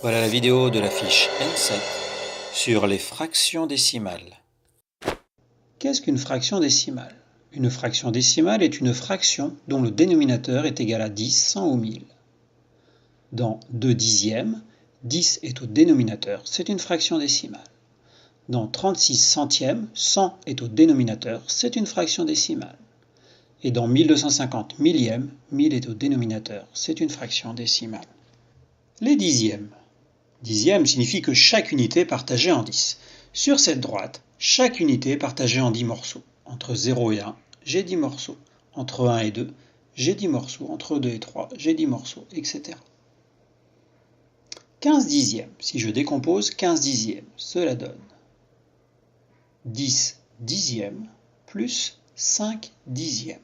Voilà la vidéo de la fiche N7 sur les fractions décimales. Qu'est-ce qu'une fraction décimale? Une fraction décimale est une fraction dont le dénominateur est égal à 10, 100 ou 1000. Dans 2 dixièmes, 10 est au dénominateur, c'est une fraction décimale. Dans 36 centièmes, 100 est au dénominateur, c'est une fraction décimale. Et dans 1250 millièmes, 1000 est au dénominateur, c'est une fraction décimale. Les dixièmes. Dixième signifie que chaque unité est partagée en 10. Sur cette droite, chaque unité est partagée en 10 morceaux. Entre 0 et 1, j'ai 10 morceaux. Entre 1 et 2, j'ai 10 morceaux. Entre 2 et 3, j'ai 10 morceaux, etc. 15 dixièmes. Si je décompose 15 dixièmes, cela donne 10 dixièmes plus 5 dixièmes.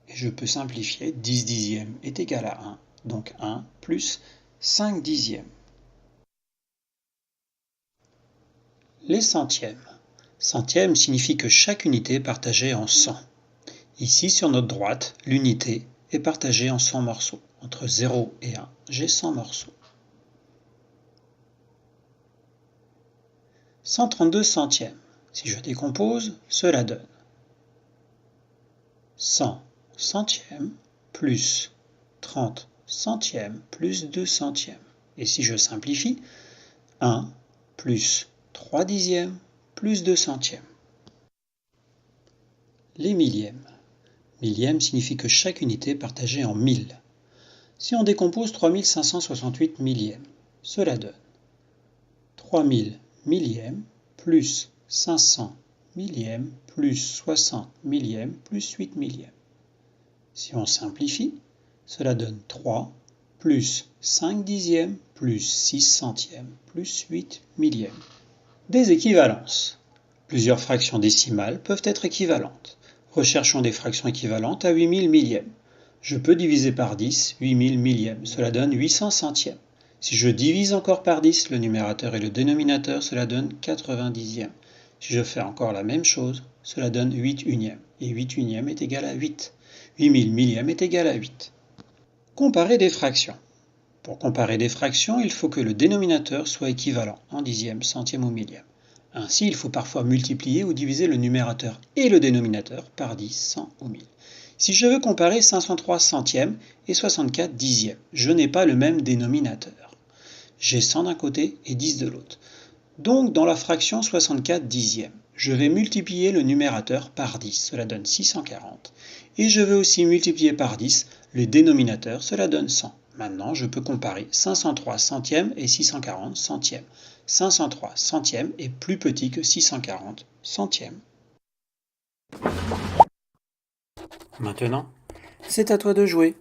Et je peux simplifier, 10 dixièmes est égal à 1, donc 1 plus 5 dixièmes. Les centièmes. Centième signifie que chaque unité est partagée en 100. Ici, sur notre droite, l'unité est partagée en 100 morceaux. Entre 0 et 1, j'ai 100 morceaux. 132 centièmes. Si je décompose, cela donne 100 centièmes plus 30 centièmes plus 2 centièmes. Et si je simplifie, 1 plus 3 dixièmes plus 2 centièmes. Les millièmes. Millième signifie que chaque unité est partagée en 1000. Si on décompose 3568 millièmes, cela donne 3000 millièmes plus 500 millièmes plus 60 millièmes plus 8 millièmes. Si on simplifie, cela donne 3 plus 5 dixièmes plus 6 centièmes plus 8 millièmes. Des équivalences. Plusieurs fractions décimales peuvent être équivalentes. Recherchons des fractions équivalentes à 8000 millièmes. Je peux diviser par 10 8000 millièmes, cela donne 800 centièmes. Si je divise encore par 10, le numérateur et le dénominateur, cela donne 80 dixièmes. Si je fais encore la même chose, cela donne 8 unièmes. Et 8 unièmes est égal à 8. 8000 millièmes est égal à 8. Comparer des fractions. Pour comparer des fractions, il faut que le dénominateur soit équivalent en dixièmes, centièmes ou millièmes. Ainsi, il faut parfois multiplier ou diviser le numérateur et le dénominateur par 10, 100 ou 1000. Si je veux comparer 503 centièmes et 64 dixièmes, je n'ai pas le même dénominateur. J'ai 100 d'un côté et 10 de l'autre. Donc, dans la fraction 64 dixièmes, je vais multiplier le numérateur par 10, cela donne 640. Et je vais aussi multiplier par 10 le dénominateur, cela donne 100. Maintenant, je peux comparer 503 centièmes et 640 centièmes. 503 centièmes est plus petit que 640 centièmes. Maintenant, c'est à toi de jouer.